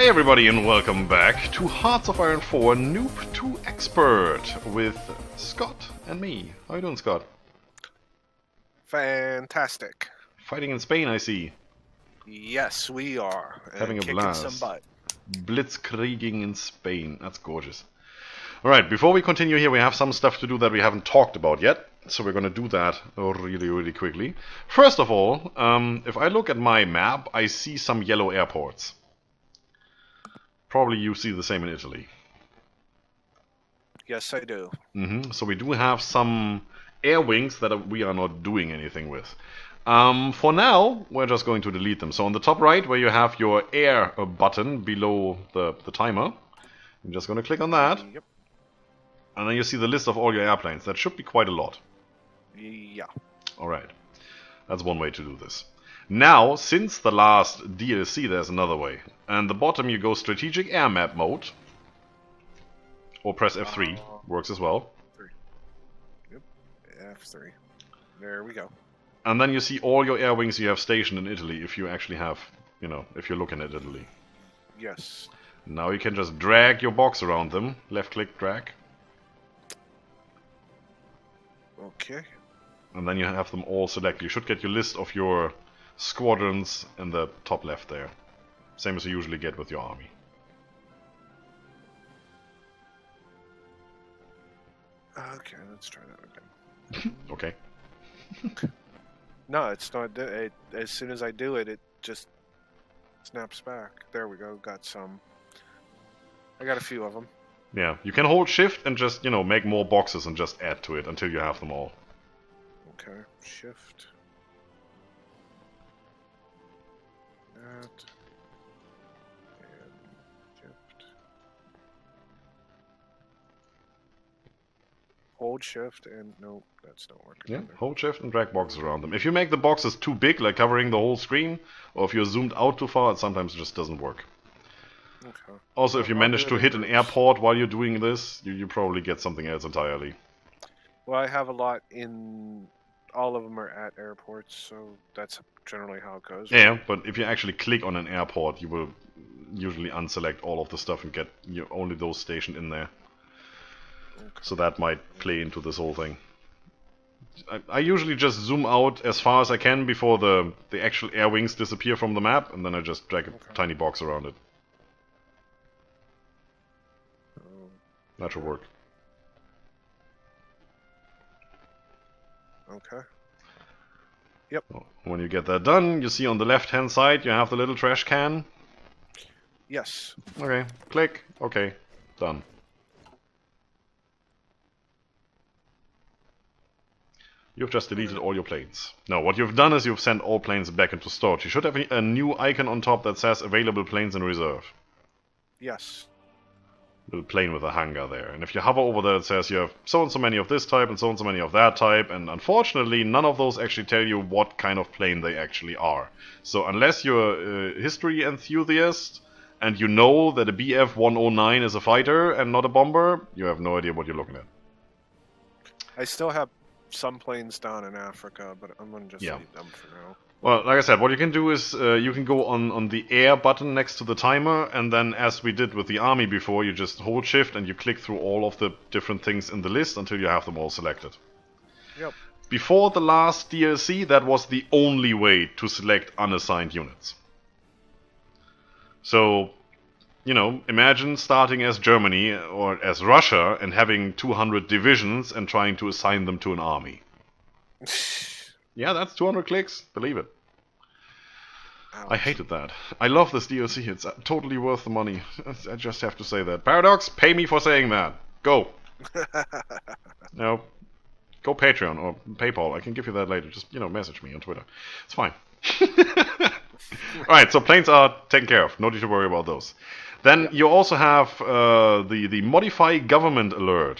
Hey everybody and welcome back to Hearts of Iron 4 Noob to Expert with Scott and me. How you doing, Scott? Fantastic. Fighting in Spain, I see. Yes, we are. Having a kicking blast. some butt. Blitzkrieging in Spain. That's gorgeous. Alright, before we continue here, we have some stuff to do that we haven't talked about yet. So we're going to do that really quickly. First of all, if I look at my map, I see some yellow airports. Probably you see the same in Italy. Yes, I do. So we do have some air wings that we are not doing anything with. For now, we're just going to delete them. So on the top right, where you have your air button below the timer, I'm just going to click on that. Yep. And then you see the list of all your airplanes. That should be quite a lot. Yeah. Alright. That's one way to do this. Now, since the last DLC, there's another way. And the bottom, you go Strategic Air Map mode. Or press F3. Works as well. 3. Yep. F3. There we go. And then you see all your air wings you have stationed in Italy, if you actually have, if you're looking at Italy. Yes. Now you can just drag your box around them. Left click, drag. Okay. And then you have them all selected. You should get your list of your squadrons in the top left there. Same as you usually get with your army. Okay, let's try that again. Okay. No, it's not. As soon as I do it, it just snaps back. There we go. Got some. I got a few of them. Yeah, you can hold shift and just, make more boxes and just add to it until you have them all. Okay, shift. That. And shift. Hold shift and no, that's not working. Yeah, either. hold shift and drag boxes around them. If you make the boxes too big, like covering the whole screen, or if you're zoomed out too far, it sometimes just doesn't work. Okay. Also, if you manage to hit an airport while you're doing this, you probably get something else entirely. Well, I have a lot in. All of them are at airports, so that's generally how it goes. Yeah, but if you actually click on an airport, you will usually unselect all of the stuff and get only those stationed in there. Okay. So that might play into this whole thing. I usually just zoom out as far as I can before the actual air wings disappear from the map, and then I just drag a tiny box around it. That should work. Okay. Yep. When you get that done, you see on the left-hand side you have the little trash can. Yes. Okay, click. Okay, done. You've just deleted all your planes. Now, what you've done is you've sent all planes back into storage. You should have a new icon on top that says available planes in reserve. Yes. Little plane with a hangar there. And if you hover over there, it says you have so and so many of this type and so and so many of that type. And unfortunately, none of those actually tell you what kind of plane they actually are. So unless you're a history enthusiast and you know that a BF-109 is a fighter and not a bomber, you have no idea what you're looking at. I still have some planes down in Africa, but I'm gonna just leave them for now. Well, like I said, what you can do is you can go on the air button next to the timer, and then as we did with the army before, you just hold shift and you click through all of the different things in the list until you have them all selected. Yep. Before the last DLC, that was the only way to select unassigned units. So, imagine starting as Germany or as Russia and having 200 divisions and trying to assign them to an army. Yeah, that's 200 clicks, believe it. Ouch. I hated that. I love this DLC, it's totally worth the money. I just have to say that. Paradox, pay me for saying that. Go! No, go Patreon or PayPal, I can give you that later. Just, message me on Twitter. It's fine. Alright, so planes are taken care of. No need to worry about those. Then you also have the Modify Government alert.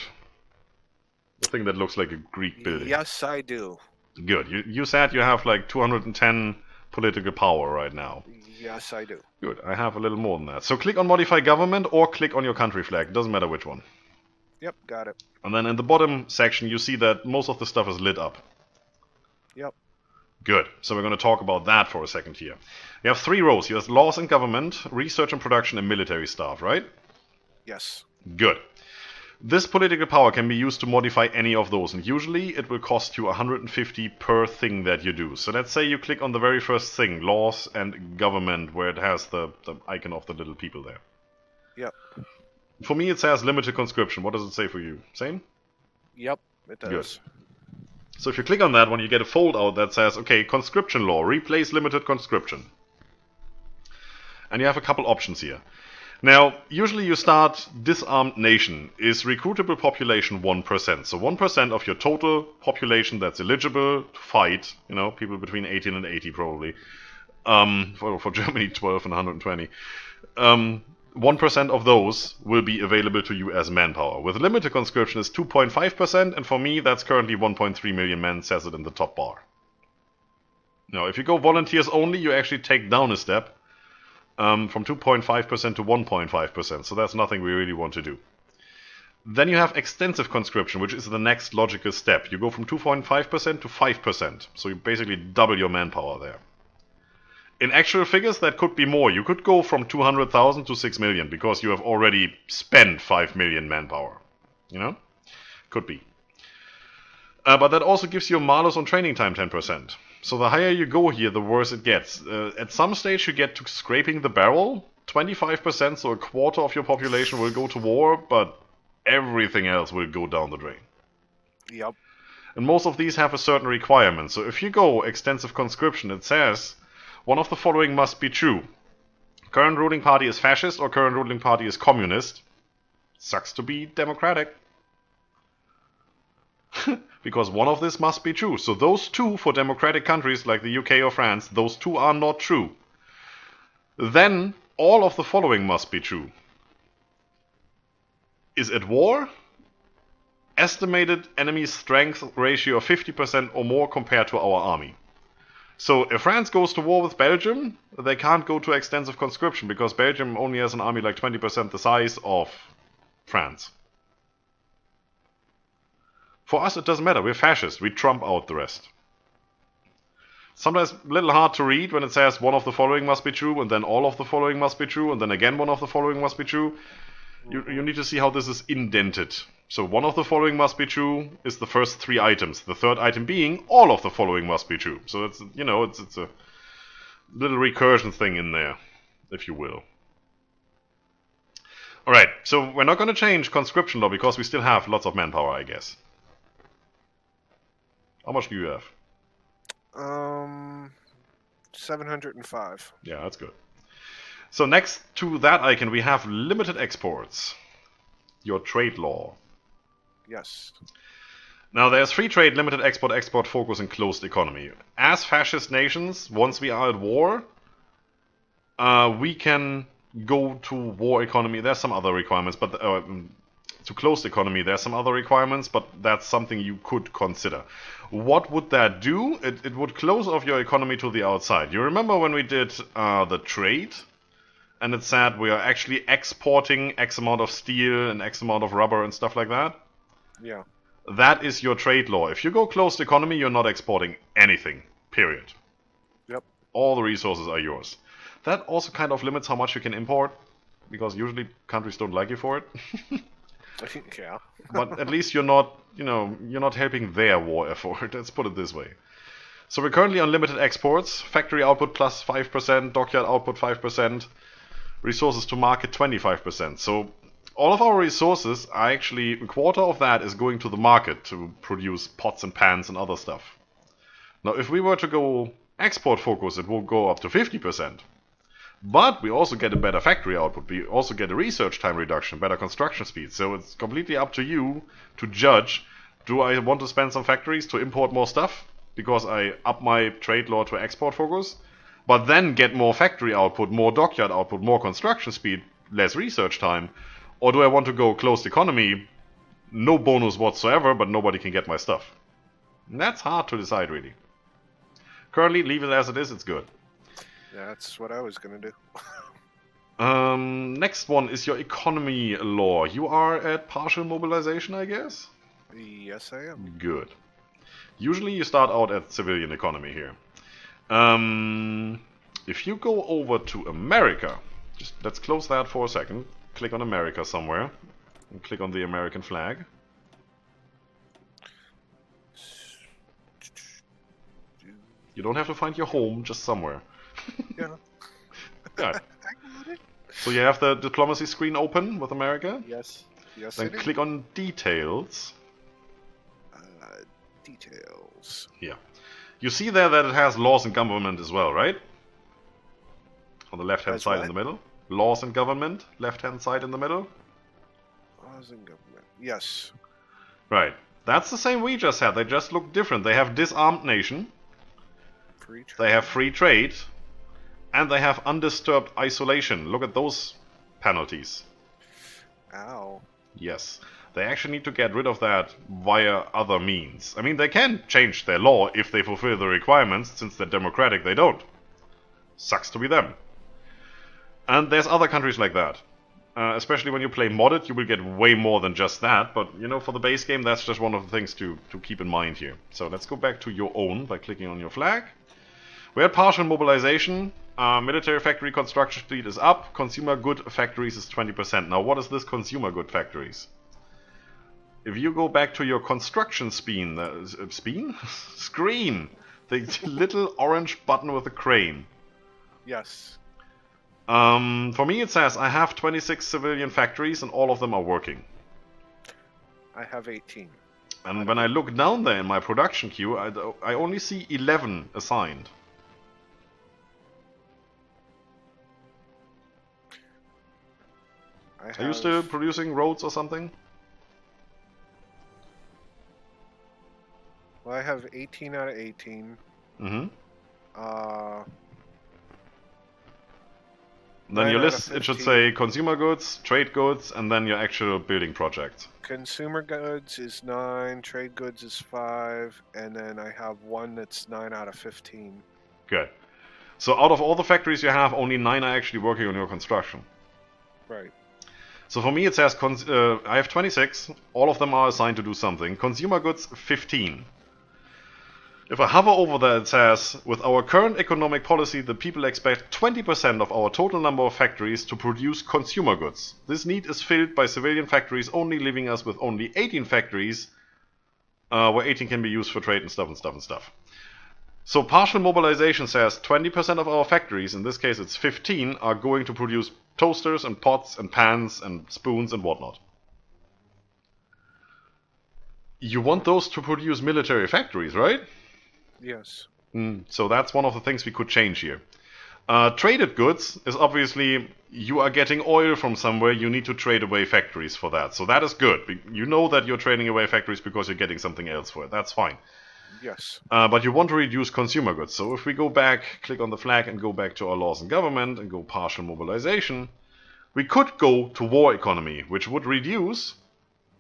The thing that looks like a Greek building. Yes, I do. Good. You said you have like 210 political power right now. Yes, I do. Good. I have a little more than that. So click on Modify Government or click on your country flag. Doesn't matter which one. Yep, got it. And then in the bottom section you see that most of the stuff is lit up. Yep. Good. So we're going to talk about that for a second here. You have 3 rows. You have laws and government, research and production, and military staff, right? Yes. Good. This political power can be used to modify any of those, and usually it will cost you 150 per thing that you do. So let's say you click on the very first thing, laws and government, where it has the icon of the little people there. Yep. For me it says limited conscription. What does it say for you? Same? Yep, it does. Good. So if you click on that one, you get a fold out that says, okay, conscription law, replace limited conscription. And you have a couple options here. Now, usually you start disarmed nation is recruitable population 1%. So 1% of your total population that's eligible to fight, you know, people between 18 and 80 probably. For Germany, 12 and 120. 1% of those will be available to you as manpower. With limited conscription is 2.5%, and for me that's currently 1.3 million men, says it in the top bar. Now, if you go volunteers only, you actually take down a step. From 2.5% to 1.5%, so that's nothing we really want to do. Then you have extensive conscription, which is the next logical step. You go from 2.5% to 5%, so you basically double your manpower there. In actual figures, that could be more. You could go from 200,000 to 6 million, because you have already spent 5 million manpower. You know? Could be. But that also gives you a malus on training time 10%. So the higher you go here, the worse it gets. At some stage you get to scraping the barrel. 25%, so a quarter of your population will go to war, but everything else will go down the drain. Yep. And most of these have a certain requirement. So if you go extensive conscription, it says one of the following must be true. Current ruling party is fascist or current ruling party is communist. Sucks to be democratic. Because one of this must be true. So those 2 for democratic countries like the UK or France, those 2 are not true. Then all of the following must be true. Is at war? Estimated enemy strength ratio of 50% or more compared to our army. So if France goes to war with Belgium, they can't go to extensive conscription because Belgium only has an army like 20% the size of France. For us, it doesn't matter. We're fascists. We trump out the rest. Sometimes a little hard to read when it says one of the following must be true, and then all of the following must be true, and then again one of the following must be true. You need to see how this is indented. So one of the following must be true is the first 3 items. The third item being all of the following must be true. So it's, you know, it's a little recursion thing in there, if you will. Alright, so we're not going to change conscription law because we still have lots of manpower, I guess. How much do you have? 705. Yeah, that's good. So next to that icon we have limited exports. Your trade law. Yes. Now there's free trade, limited export, export focus, and closed economy. As fascist nations, once we are at war, we can go to war economy. There's some other requirements, but to closed economy, there's some other requirements, but that's something you could consider. What would that do? It would close off your economy to the outside. You remember when we did the trade? And it said we are actually exporting X amount of steel and X amount of rubber and stuff like that? Yeah. That is your trade law. If you go closed economy, you're not exporting anything. Period. Yep. All the resources are yours. That also kind of limits how much you can import, because usually countries don't like you for it. Yeah. But at least you're not, you're not helping their war effort. Let's put it this way. So we're currently on limited exports. Factory output plus 5%, dockyard output 5%, resources to market 25%. So all of our resources are actually, a quarter of that is going to the market to produce pots and pans and other stuff. Now if we were to go export focus, it will go up to 50%. But we also get a better factory output. We also get a research time reduction, better construction speed. So it's completely up to you to judge, do I want to spend some factories to import more stuff because I up my trade law to export focus, but then get more factory output, more dockyard output, more construction speed, less research time? Or do I want to go closed economy, no bonus whatsoever, but nobody can get my stuff? And that's hard to decide, really. Currently, leave it as it is, it's good. Yeah, that's what I was going to do. Next one is your economy law. You are at partial mobilization, I guess? Yes, I am. Good. Usually you start out at civilian economy here. If you go over to America, just let's close that for a second. Click on America somewhere, and click on the American flag. You don't have to find your home, just somewhere. Yeah. Yeah. So you have the diplomacy screen open with America? Yes. Yes. Then click on Details. Details. Yeah. You see there that it has laws and government as well, right? On the left-hand That's side what? in the middle. Laws and government, left-hand side in the middle. Laws and government. Yes. Right. That's the same we just had. They just look different. They have disarmed nation. Free trade. They have free trade. And they have undisturbed isolation. Look at those penalties. Ow. Yes. They actually need to get rid of that via other means. I mean, they can change their law if they fulfill the requirements. Since they're democratic, they don't. Sucks to be them. And there's other countries like that. Especially when you play modded, you will get way more than just that. But, you know, for the base game, that's just one of the things to keep in mind here. So let's go back to your own by clicking on your flag. We're at partial mobilization. Military factory construction speed is up. Consumer good factories is 20%. Now, what is this consumer good factories? If you go back to your construction screen, screen, the little orange button with the crane. Yes. For me, it says I have 26 civilian factories and all of them are working. I have 18. And when I look down there in my production queue, I only see 11 assigned. Are you still producing roads or something? Well, I have 18 out of 18. Mm-hmm. Then 9 your out of list, it should 15. say consumer goods, trade goods, and then your actual building projects. Consumer goods is 9, trade goods is 5, and then I have one that's 9 out of 15. Good. So out of all the factories you have, only 9 are actually working on your construction. Right. So for me it says, I have 26, all of them are assigned to do something. Consumer goods, 15. If I hover over there, it says, with our current economic policy, the people expect 20% of our total number of factories to produce consumer goods. This need is filled by civilian factories, only leaving us with only 18 factories, where 18 can be used for trade and stuff. So partial mobilization says 20% of our factories, in this case it's 15, are going to produce toasters and pots and pans and spoons and whatnot. You want those to produce military factories, right? Yes. So that's one of the things we could change here. Traded goods is obviously you are getting oil from somewhere, you need to trade away factories for that. So that is good. You know that you're trading away factories because you're getting something else for it. That's fine. Yes. But you want to reduce consumer goods. So if we go back, click on the flag and go back to our laws and government and go partial mobilization, we could go to war economy, which would reduce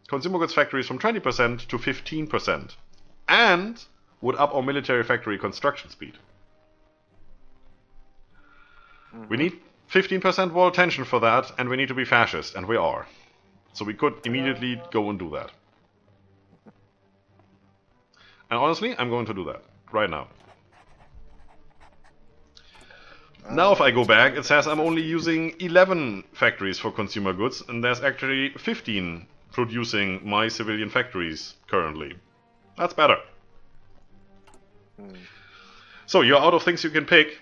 consumer goods factories from 20% to 15%. And would up our military factory construction speed. We need 15% wall tension for that, and we need to be fascist, and we are. So we could immediately go and do that. And honestly, I'm going to do that right now. Now if I go back, it says I'm only using 11 factories for consumer goods, and there's actually 15 producing my civilian factories currently. That's better. So you're out of things you can pick,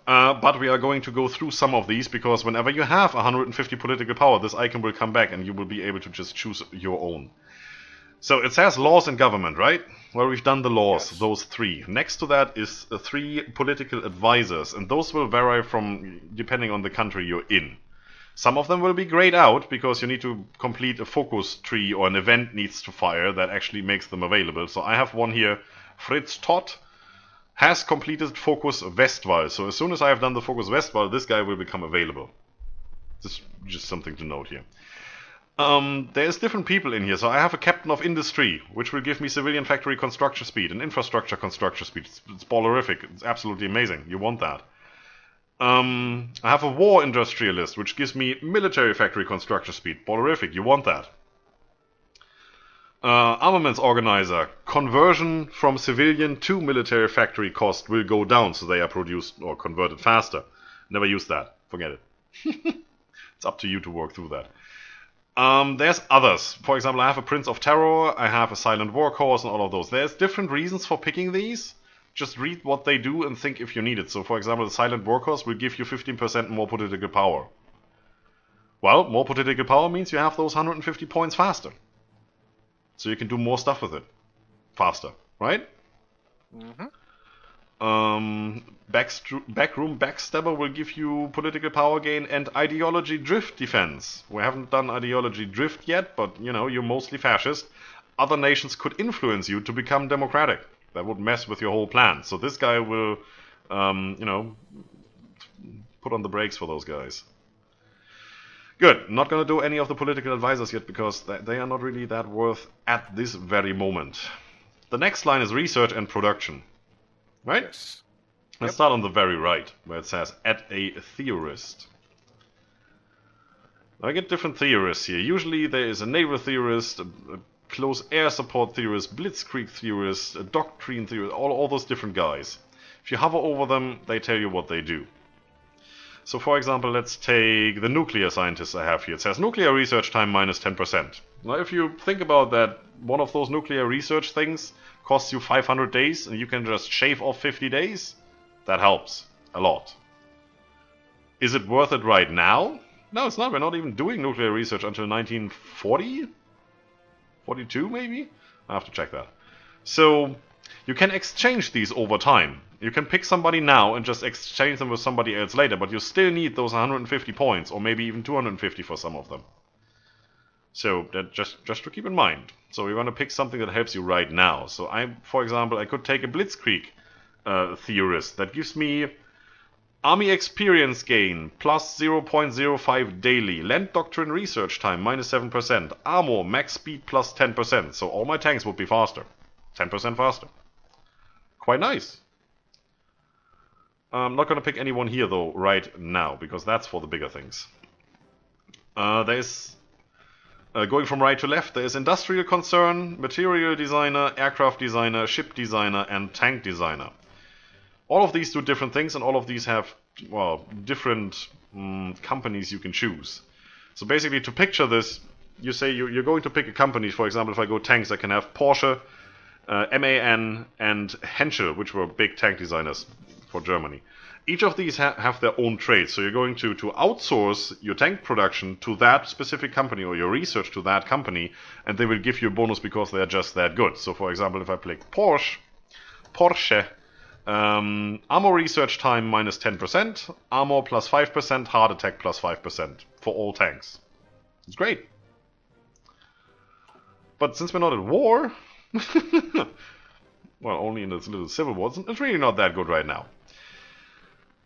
but we are going to go through some of these, because whenever you have 150 political power, this icon will come back and you will be able to just choose your own. So it says laws and government, right? Well, we've done the laws, Yes. those 3. Next to that is 3 political advisors, and those will vary from depending on the country you're in. Some of them will be grayed out because you need to complete a focus tree or an event needs to fire that actually makes them available. So I have one here, Fritz Todt has completed Focus Westwall. So as soon as I have done the Focus Westwall, this guy will become available. This is just something to note here. There's different people in here. So I have a Captain of Industry, which will give me civilian factory construction speed and infrastructure construction speed. It's ballerific. It's absolutely amazing. You want that. I have a War Industrialist, which gives me military factory construction speed. Ballerific. You want that. Armaments organizer. Conversion from civilian to military factory cost will go down, so they are produced or converted faster. Never use that. Forget it. It's up to you to work through that. There's others. For example, I have a Prince of Terror, I have a Silent Workhorse, and all of those. There's different reasons for picking these. Just read what they do and think if you need it. So, for example, the Silent Workhorse will give you 15% more political power. Well, more political power means you have those 150 points faster. So you can do more stuff with it. Faster, right? Mm-hmm. Backroom Backstabber will give you political power gain and ideology drift defense. We haven't done ideology drift yet, but, you know, you're mostly fascist. Other nations could influence you to become democratic. That would mess with your whole plan. So this guy will, you know, put on the brakes for those guys. Good. Not going to do any of the political advisors yet because they are not really that worth at this very moment. The next line is research and production. Right? Yes. Let's start on the very right, where it says, add a theorist. I get different theorists here. Usually there is a naval theorist, a close air support theorist, blitzkrieg theorist, a doctrine theorist, all those different guys. If you hover over them, they tell you what they do. So for example, let's take the nuclear scientists I have here. It says nuclear research time minus 10%. Now if you think about that, one of those nuclear research things costs you 500 days and you can just shave off 50 days, that helps a lot. Is it worth it right now? No, it's not. We're not even doing nuclear research until 1940? 42 maybe? I have to check that. So you can exchange these over time. You can pick somebody now and just exchange them with somebody else later, but you still need those 150 points, or maybe even 250 for some of them. So that just to keep in mind. So we want to pick something that helps you right now. So for example, I could take a blitzkrieg theorist that gives me army experience gain plus 0.05 daily, land doctrine research time minus 7%, armor max speed plus 10%. So all my tanks would be faster, 10% faster. Quite nice. I'm not going to pick anyone here though right now because that's for the bigger things. There's going from right to left, there is industrial concern, material designer, aircraft designer, ship designer, and tank designer. All of these do different things, and all of these have, well, different companies you can choose. So basically, to picture this, you say you're going to pick a company. For example, if I go tanks, I can have Porsche, MAN, and Henschel, which were big tank designers for Germany. Each of these have their own traits, so you're going to outsource your tank production to that specific company or your research to that company, and they will give you a bonus because they're just that good. So for example, if I pick Porsche, armor research time minus 10%, armor plus 5%, hard attack plus 5% for all tanks. It's great. But since we're not at war, well, only in this little civil war, it's really not that good right now.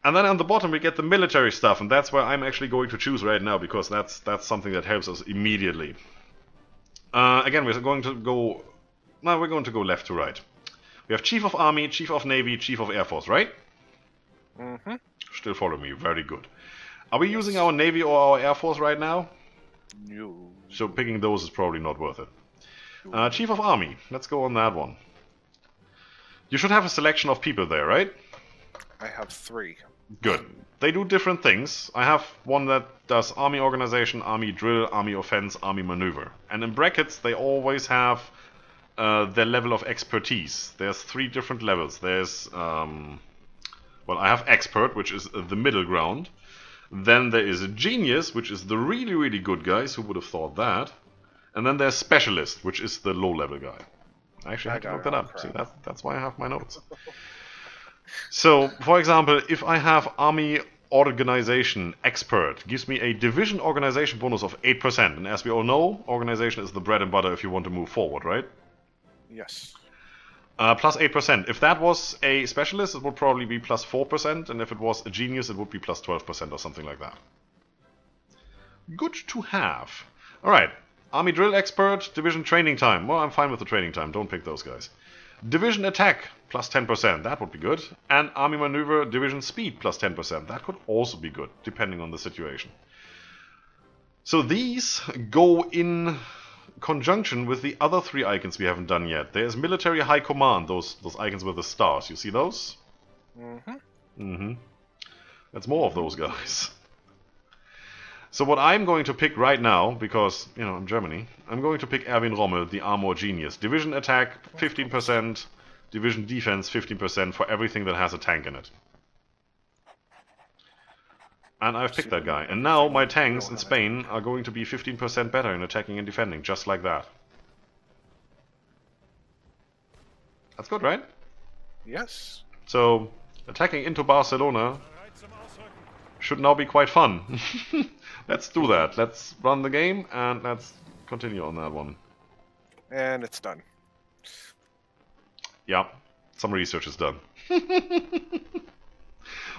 And then on the bottom we get the military stuff, and that's where I'm actually going to choose right now because that's something that helps us immediately. Again, we're going to go left to right. We have Chief of Army, Chief of Navy, Chief of Air Force, right? Mm-hmm. Still follow me, very good. Are we using our Navy or our Air Force right now? No. So picking those is probably not worth it. Chief of Army, let's go on that one. You should have a selection of people there, right? I have 3. Good. They do different things. I have one that does Army Organization, Army Drill, Army Offense, Army Maneuver. And in brackets, they always have their level of expertise. There's 3 different levels. There's, well, I have Expert, which is the middle ground. Then there is a Genius, which is the really, really good guys. Who would have thought that? And then there's Specialist, which is the low-level guy. I actually had to look that up. See, that's why I have my notes. So, for example, if I have Army Organization Expert, gives me a division organization bonus of 8%. And as we all know, organization is the bread and butter if you want to move forward, right? Yes. Plus 8%. If that was a specialist, it would probably be plus 4%. And if it was a genius, it would be plus 12% or something like that. Good to have. Alright. Army Drill Expert, Division Training Time. Well, I'm fine with the training time. Don't pick those guys. Division Attack, plus 10%. That would be good. And Army Maneuver, Division Speed, plus 10%. That could also be good, depending on the situation. So these go in conjunction with the other 3 icons we haven't done yet. There's military high command, those icons with the stars. You see those? That's more of those guys. So what I'm going to pick right now, because, you know, I'm Germany, I'm going to pick Erwin Rommel, the Armor Genius. Division attack, 15%. Division defense, 15% for everything that has a tank in it. And I've picked that guy. And now my tanks in Spain are going to be 15% better in attacking and defending, just like that. That's good, right? Yes. So, attacking into Barcelona should now be quite fun. Let's do that. Let's run the game and let's continue on that one. And it's done. Yeah, some research is done.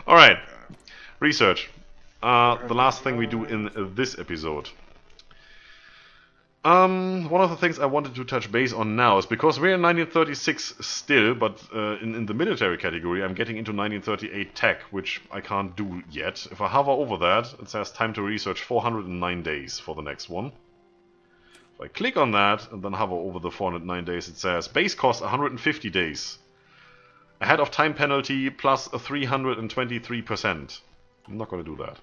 Alright, research. The last thing we do in this episode. One of the things I wanted to touch base on now is because we're in 1936 still, but in the military category I'm getting into 1938 tech, which I can't do yet. If I hover over that, it says time to research 409 days for the next one. If I click on that and then hover over the 409 days, it says base cost 150 days. Ahead of time penalty plus 323%. I'm not going to do that.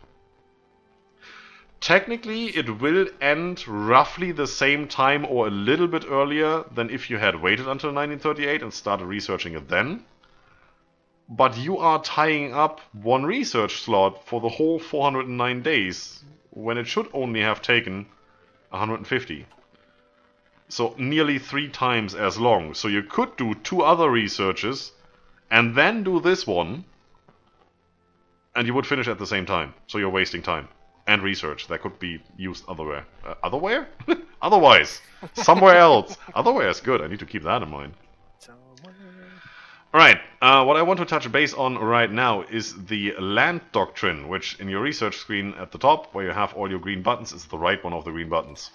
Technically, it will end roughly the same time or a little bit earlier than if you had waited until 1938 and started researching it then. But you are tying up one research slot for the whole 409 days, when it should only have taken 150. So nearly 3 times as long. So you could do 2 other researches and then do this one, and you would finish at the same time. So you're wasting time. And research that could be used otherwhere. Otherwhere? Otherwise. Somewhere else. Otherwhere is good. I need to keep that in mind. Alright, what I want to touch base on right now is the land doctrine, which in your research screen at the top, where you have all your green buttons, is the right one of the green buttons.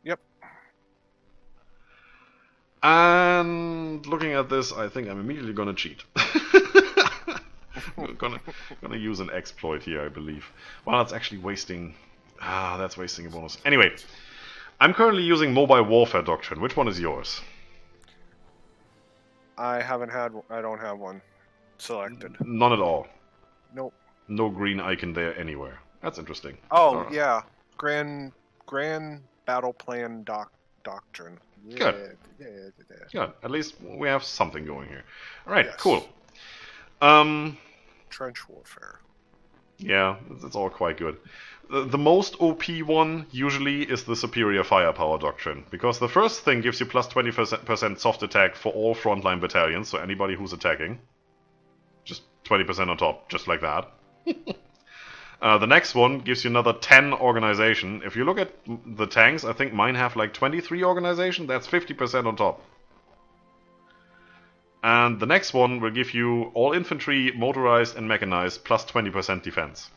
Yep. And looking at this, I think I'm immediately gonna cheat. I'm gonna use an exploit here, I believe. Well, that's actually wasting... that's wasting a bonus. Anyway, I'm currently using Mobile Warfare Doctrine. Which one is yours? I don't have one selected. None at all. Nope. No green icon there anywhere. That's interesting. Oh, yeah. Grand Battle Plan Doctrine. Yeah, Good. Yeah. Good. At least we have something going here. Alright, Yes. cool. Trench warfare. Yeah, it's all quite good. The most OP one usually is the Superior Firepower Doctrine, because the first thing gives you plus 20% soft attack for all frontline battalions, so anybody who's attacking. Just 20% on top, just like that. The next one gives you another 10 organization. If you look at the tanks, I think mine have like 23 organization, that's 50% on top. And the next one will give you all infantry, motorized and mechanized, plus 20% defense.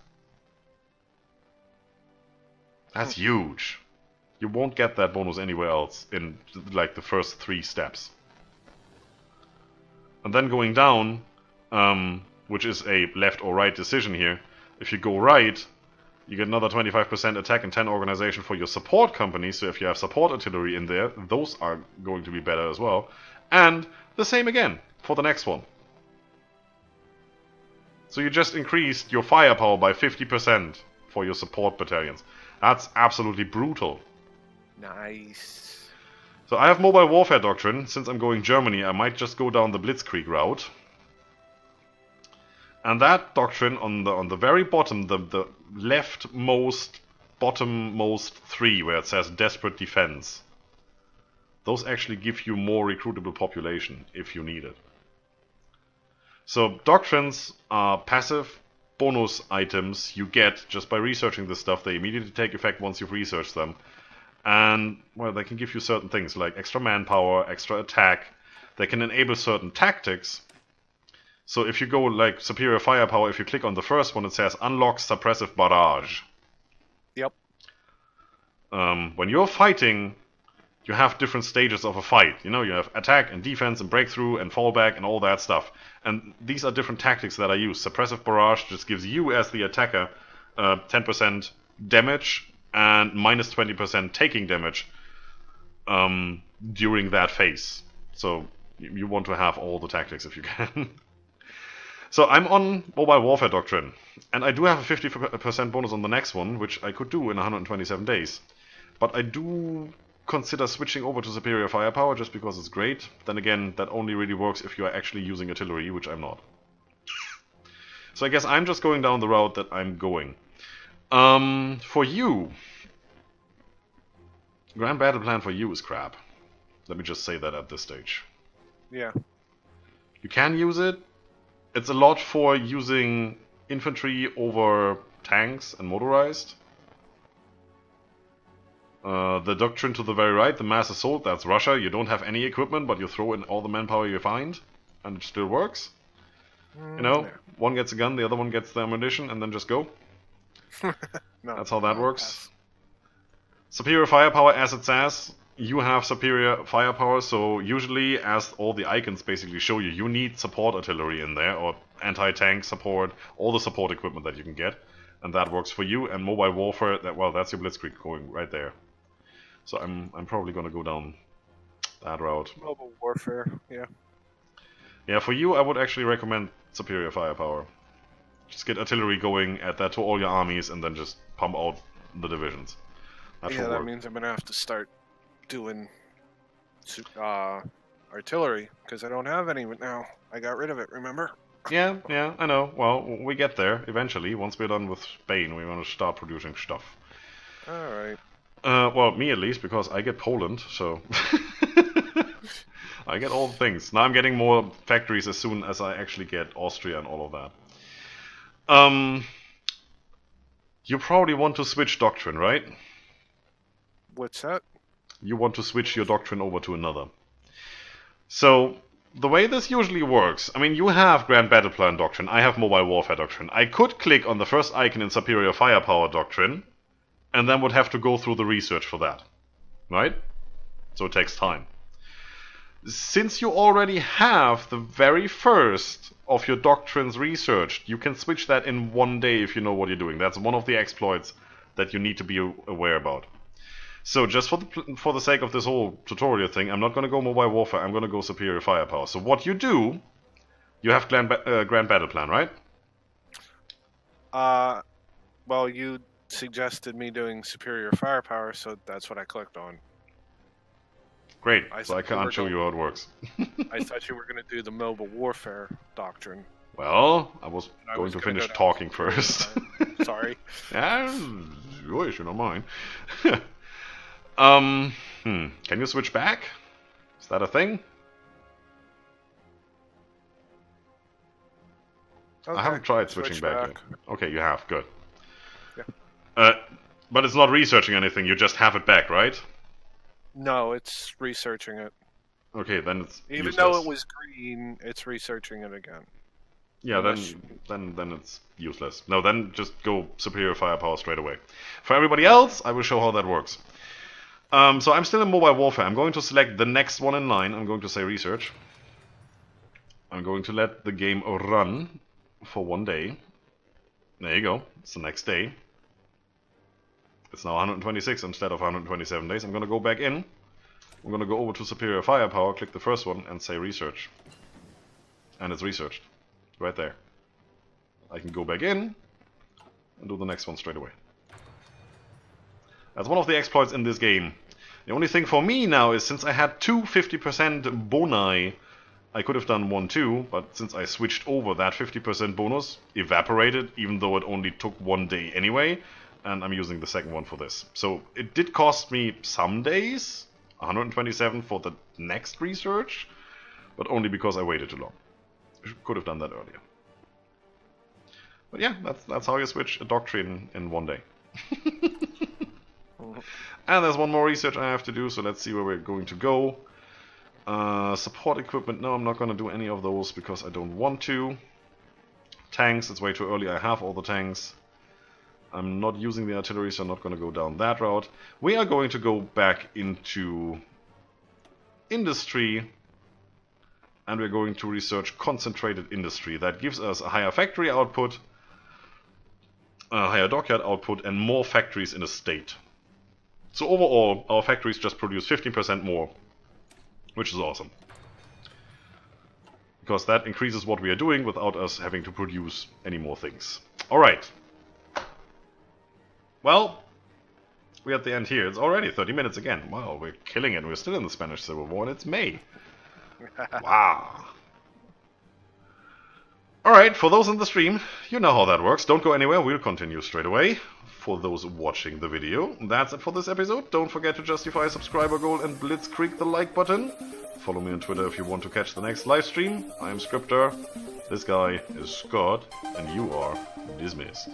That's huge. You won't get that bonus anywhere else in like the first 3 steps. And then going down, which is a left or right decision here, if you go right, you get another 25% attack and 10 organization for your support company, so if you have support artillery in there, those are going to be better as well. And the same again for the next one. So you just increased your firepower by 50% for your support battalions. That's absolutely brutal. Nice. So I have Mobile Warfare Doctrine. Since I'm going Germany, I might just go down the Blitzkrieg route. And that doctrine on the very bottom, the leftmost, bottommost 3, where it says Desperate Defense, those actually give you more recruitable population if you need it. So doctrines are passive bonus items you get just by researching this stuff. They immediately take effect once you've researched them. And, well, they can give you certain things like extra manpower, extra attack. They can enable certain tactics. So if you go like Superior Firepower, if you click on the first one, it says Unlock Suppressive Barrage. Yep. When you're fighting, you have different stages of a fight. You know, you have attack and defense and breakthrough and fallback and all that stuff. And these are different tactics that I use. Suppressive Barrage just gives you, as the attacker, 10% damage and minus 20% taking damage during that phase. So you want to have all the tactics if you can. So I'm on Mobile Warfare Doctrine, and I do have a 50% bonus on the next one, which I could do in 127 days. But I do consider switching over to Superior Firepower just because it's great. Then again, that only really works if you are actually using artillery, which I'm not. So I guess I'm just going down the route that I'm going. For you, Grand Battle Plan for you is crap. Let me just say that at this stage. Yeah. You can use it. It's a lot for using infantry over tanks and motorized. The Doctrine to the very right, the Mass Assault, that's Russia. You don't have any equipment, but you throw in all the manpower you find, and it still works. You know, Yeah. one gets a gun, the other one gets the ammunition, and then just go. No, That's how that works. pass. Superior Firepower, as it says, you have superior firepower, so usually, as all the icons basically show you, you need support artillery in there, or anti-tank support, all the support equipment that you can get, and that works for you. And Mobile Warfare, that's your Blitzkrieg going right there. So I'm probably gonna go down that route. Mobile warfare, yeah. Yeah, for you, I would actually recommend superior firepower. Just get artillery going, add that to all your armies, and then just pump out the divisions. That should That work. means I'm gonna have to start doing artillery because I don't have any now. I got rid of it. Remember? Yeah, I know. Well, we get there eventually. Once we're done with Spain, we want to start producing stuff. All right. Well, me at least, because I get Poland, so I get all the things. Now I'm getting more factories as soon as I actually get Austria and all of that. You probably want to switch Doctrine, right? What's that? You want to switch your Doctrine over to another. So, the way this usually works, I mean, you have Grand Battle Plan Doctrine, I have Mobile Warfare Doctrine. I could click on the first icon in Superior Firepower Doctrine, and then would have to go through the research for that. Right? So it takes time. Since you already have the very first of your doctrines researched, you can switch that in one day if you know what you're doing. That's one of the exploits that you need to be aware about. So just for the sake of this whole tutorial thing, I'm not going to go Mobile Warfare, I'm going to go Superior Firepower. So what you do, you have Grand Battle Plan, right? Well, you suggested me doing superior firepower, so that's what I clicked on. Great, I so I thought you were can't show you how it works. I thought you were going to do the mobile warfare doctrine. Well, I was I going was to gonna finish go down talking superior first. firepower. Sorry. Yeah, you should not mind. Can you switch back? Is that a thing? Okay. I haven't tried switching Switch back back. yet. Okay, you have. Good. Yeah. But it's not researching anything. You just have it back, right? No, it's researching it. Okay, then it's Even useless. though it was green, it's researching it again. Yeah, unless then it's useless. No, then just go superior firepower straight away. For everybody else, I will show how that works. So I'm still in Mobile Warfare. I'm going to select the next one in line. I'm going to say research. I'm going to let the game run for one day. There you go. It's the next day. It's now 126 instead of 127 days. I'm going to go back in. I'm going to go over to Superior Firepower, click the first one, and say research. And it's researched. Right there. I can go back in and do the next one straight away. That's one of the exploits in this game. The only thing for me now is, since I had two 50% boni, I could have done 1-2, but since I switched over, that 50% bonus evaporated, even though it only took 1 day anyway, and I'm using the second one for this. So it did cost me some days, 127 for the next research, but only because I waited too long. I could have done that earlier. But yeah, that's how you switch a doctrine in 1 day. And there's one more research I have to do, so let's see where we're going to go. Support equipment, no, I'm not going to do any of those because I don't want to. Tanks, it's way too early, I have all the tanks. I'm not using the artillery, so I'm not going to go down that route. We are going to go back into industry, and we're going to research concentrated industry. That gives us a higher factory output, higher dockyard output, and more factories in a state. So overall, our factories just produce 15% more, which is awesome. Because that increases what we are doing without us having to produce any more things. Alright. Well, we're at the end here. It's already 30 minutes again. Wow, we're killing it. We're still in the Spanish Civil War and it's May. Wow. Alright, for those in the stream, you know how that works. Don't go anywhere, we'll continue straight away. For those watching the video, that's it for this episode. Don't forget to justify a subscriber goal and blitzkrieg the like button. Follow me on Twitter if you want to catch the next live stream. I am Scryptar, this guy is Scott, and you are dismissed.